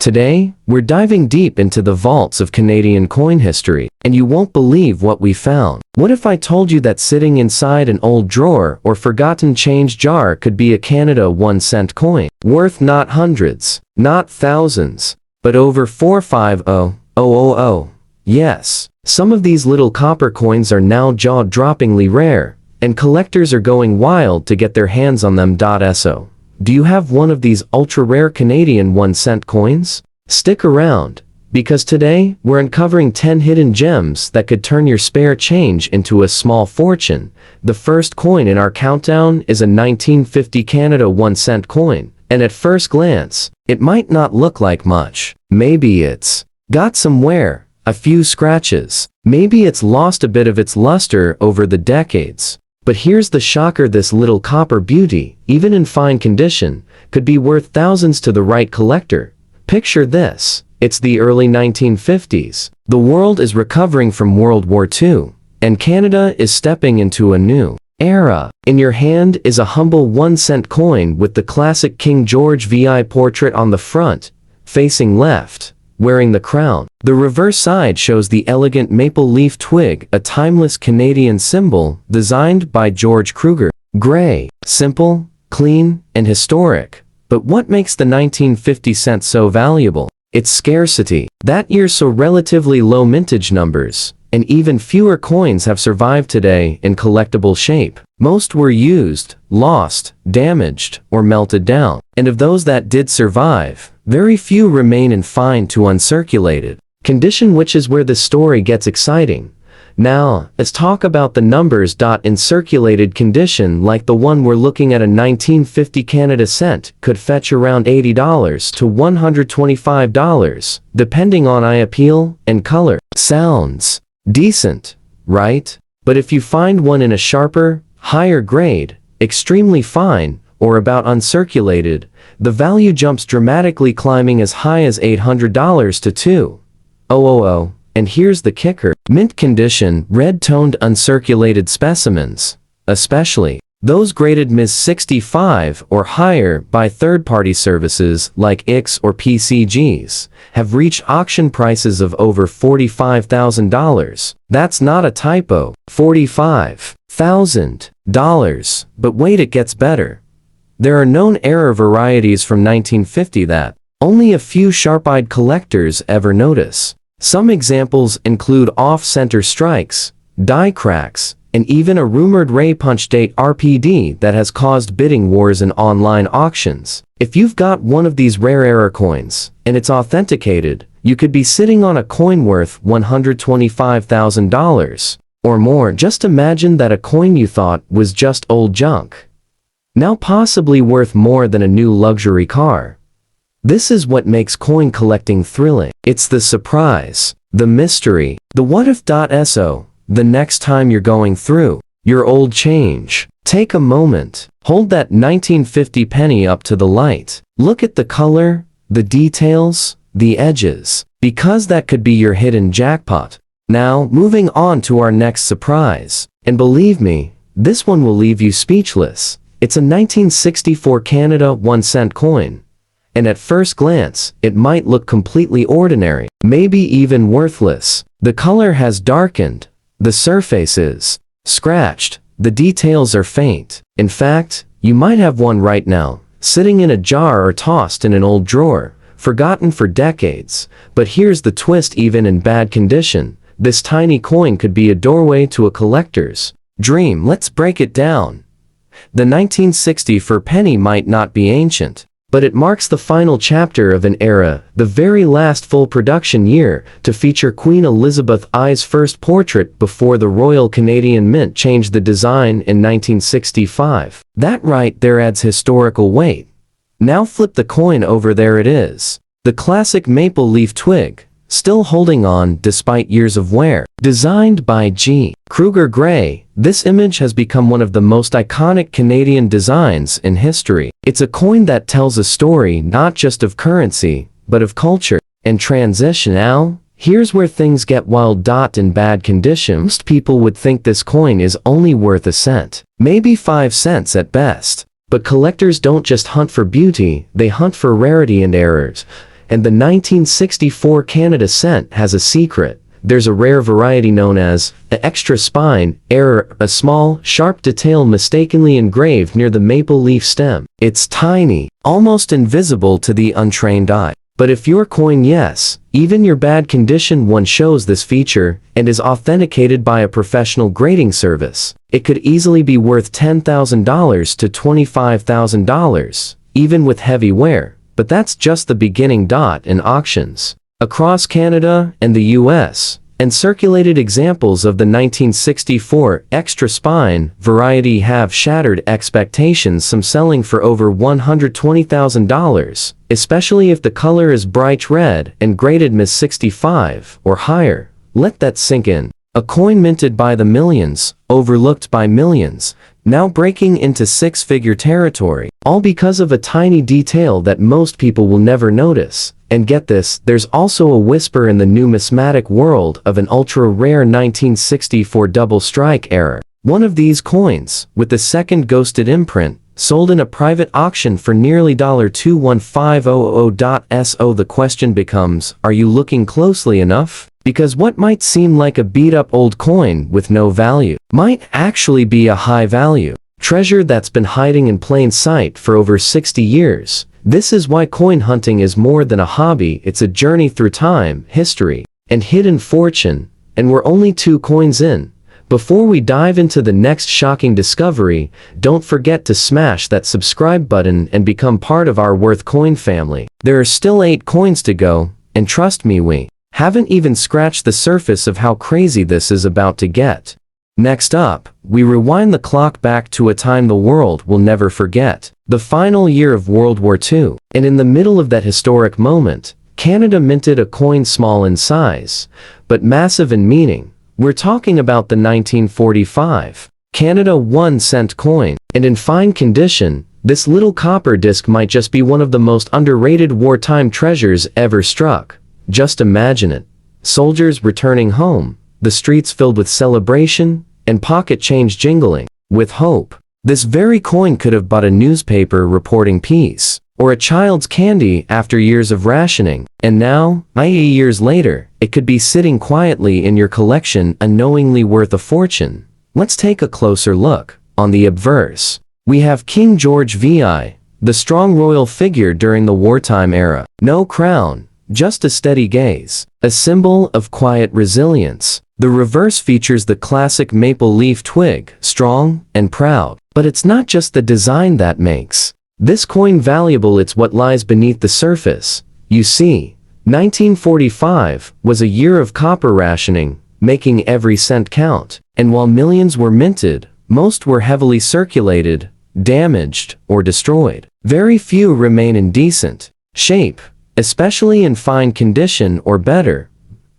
Today, we're diving deep into the vaults of Canadian coin history, and you won't believe what we found. What if I told you that sitting inside an old drawer or forgotten change jar could be a Canada 1-cent coin, worth not hundreds, not thousands, but over 450,000. Yes, some of these little copper coins are now jaw-droppingly rare, and collectors are going wild to get their hands on them. So, do you have one of these ultra-rare Canadian 1-cent coins? Stick around, because today, we're uncovering 10 hidden gems that could turn your spare change into a small fortune. The first coin in our countdown is a 1950 Canada 1-cent coin, and at first glance, it might not look like much. Maybe it's got some wear, a few scratches. Maybe it's lost a bit of its luster over the decades. But here's the shocker: this little copper beauty, even in fine condition, could be worth thousands to the right collector. Picture this. It's the early 1950s. The world is recovering from World War II, and Canada is stepping into a new era. In your hand is a humble 1-cent coin with the classic King George VI portrait on the front, facing left, wearing the crown. The reverse side shows the elegant maple leaf twig, a timeless Canadian symbol designed by George Kruger. Gray, simple, clean, and historic. But what makes the 1950 cent so valuable? Its scarcity. That year saw relatively low mintage numbers, and even fewer coins have survived today in collectible shape. Most were used, lost, damaged, or melted down. And of those that did survive, very few remain in fine to uncirculated condition, which is where the story gets exciting. Now, let's talk about the numbers. In circulated condition, like the one we're looking at, a 1950 Canada cent could fetch around $80 to $125, depending on eye appeal and color. Sounds decent, right? But if you find one in a sharper, higher grade, extremely fine, or about uncirculated, the value jumps dramatically, climbing as high as $800 to $2,000. And here's the kicker: mint condition, red-toned uncirculated specimens, especially those graded Ms. 65 or higher by third-party services like IX or PCGs, have reached auction prices of over $45,000. That's not a typo, $45,000. But wait, it gets better. There are known error varieties from 1950 that only a few sharp-eyed collectors ever notice. Some examples include off-center strikes, die cracks, and even a rumored Ray punch date RPD that has caused bidding wars in online auctions. If you've got one of these rare error coins, and it's authenticated, you could be sitting on a coin worth $125,000 or more. Just imagine that a coin you thought was just old junk, now possibly worth more than a new luxury car. This is what makes coin collecting thrilling. It's the surprise, the mystery, the what if. So, the next time you're going through your old change, take a moment, hold that 1950 penny up to the light. Look at the color, the details, the edges, because that could be your hidden jackpot. Now, moving on to our next surprise. And believe me, this one will leave you speechless. It's a 1964 Canada 1-cent coin. And at first glance, it might look completely ordinary, maybe even worthless. The color has darkened, the surface is scratched, the details are faint. In fact, you might have one right now, sitting in a jar or tossed in an old drawer, forgotten for decades. But here's the twist: even in bad condition, this tiny coin could be a doorway to a collector's dream. Let's break it down. The 1964 penny might not be ancient, but it marks the final chapter of an era, the very last full production year to feature Queen Elizabeth I's first portrait before the Royal Canadian Mint changed the design in 1965. That right there adds historical weight. Now flip the coin over. There it is. The classic maple leaf twig, still holding on despite years of wear. Designed by G. Kruger Gray, this image has become one of the most iconic Canadian designs in history. It's a coin that tells a story not just of currency, but of culture and transition. Now, here's where things get wild. In bad condition, most people would think this coin is only worth a cent, maybe 5 cents at best. But collectors don't just hunt for beauty, they hunt for rarity and errors. And the 1964 Canada cent has a secret. There's a rare variety known as an extra spine error, a small, sharp detail mistakenly engraved near the maple leaf stem. It's tiny, almost invisible to the untrained eye. But if your coin, yes, even your bad condition one shows this feature and is authenticated by a professional grading service, it could easily be worth $10,000 to $25,000, even with heavy wear. But that's just the beginning. In auctions across Canada and the US, and circulated examples of the 1964 extra spine variety have shattered expectations, some selling for over $120,000, especially if the color is bright red and graded Ms. 65 or higher. Let that sink in. A coin minted by the millions, overlooked by millions, now breaking into six-figure territory, all because of a tiny detail that most people will never notice. And get this, there's also a whisper in the numismatic world of an ultra-rare 1964 double strike error. One of these coins, with the second ghosted imprint, sold in a private auction for nearly $21500.so. The question becomes, are you looking closely enough? Because what might seem like a beat-up old coin with no value might actually be a high-value treasure that's been hiding in plain sight for over 60 years. This is why coin hunting is more than a hobby. It's a journey through time, history, and hidden fortune. And we're only 2 coins in. Before we dive into the next shocking discovery, don't forget to smash that subscribe button and become part of our Worth Coin family. There are still 8 coins to go, and trust me, we haven't even scratched the surface of how crazy this is about to get. Next up, we rewind the clock back to a time the world will never forget, the final year of World War II. And in the middle of that historic moment, Canada minted a coin small in size, but massive in meaning. We're talking about the 1945 Canada 1-cent coin. And in fine condition, this little copper disc might just be one of the most underrated wartime treasures ever struck. Just imagine it. Soldiers returning home, the streets filled with celebration, and pocket change jingling with hope. This very coin could have bought a newspaper reporting peace, or a child's candy after years of rationing. And now, i.e. years later, it could be sitting quietly in your collection, unknowingly worth a fortune. Let's take a closer look. On the obverse, we have King George VI, the strong royal figure during the wartime era. No crown, just a steady gaze, a symbol of quiet resilience. The reverse features the classic maple leaf twig, strong and proud. But it's not just the design that makes this coin valuable, it's what lies beneath the surface. You see, 1945 was a year of copper rationing, making every cent count. And while millions were minted, most were heavily circulated, damaged, or destroyed. Very few remain in decent shape, especially in fine condition or better.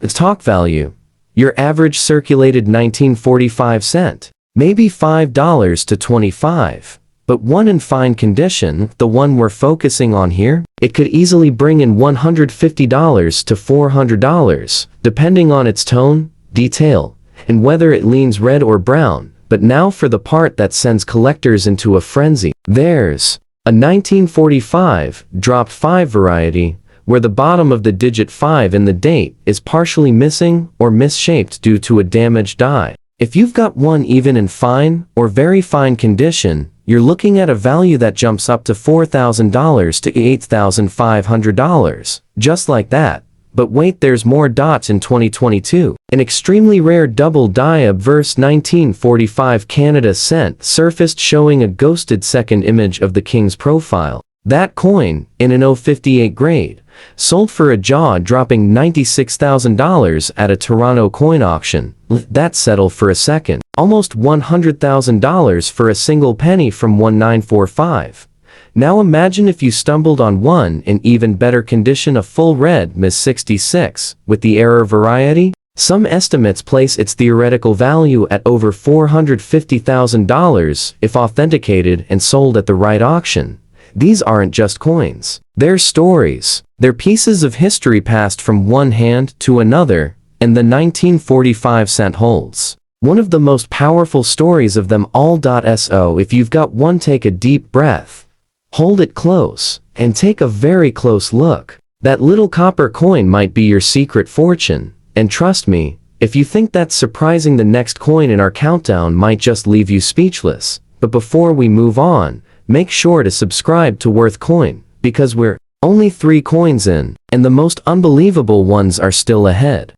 Stock value. Your average circulated 1945 cent, maybe $5 to $25. But one in fine condition, the one we're focusing on here, it could easily bring in $150 to $400, depending on its tone, detail, and whether it leans red or brown. But now for the part that sends collectors into a frenzy. There's a 1945 drop 5 variety, where the bottom of the digit 5 in the date is partially missing or misshaped due to a damaged die. If you've got one even in fine or very fine condition, you're looking at a value that jumps up to $4,000 to $8,500. Just like that. But wait, there's more. In 2022, an extremely rare double die obverse 1945 Canada cent surfaced showing a ghosted second image of the king's profile. That coin, in an 058 grade, sold for a jaw-dropping $96,000 at a Toronto coin auction. Let that settle for a second. Almost $100,000 for a single penny from 1945. Now imagine if you stumbled on one in even better condition, a full red Ms. 66, with the error variety. Some estimates place its theoretical value at over $450,000 if authenticated and sold at the right auction. These aren't just coins. They're stories. They're pieces of history passed from one hand to another, and the 1945 cent holds one of the most powerful stories of them all. So if you've got one, take a deep breath, hold it close, and take a very close look. That little copper coin might be your secret fortune, and trust me, if you think that's surprising, the next coin in our countdown might just leave you speechless. But before we move on, make sure to subscribe to Worth Coin, because we're only 3 coins in, and the most unbelievable ones are still ahead.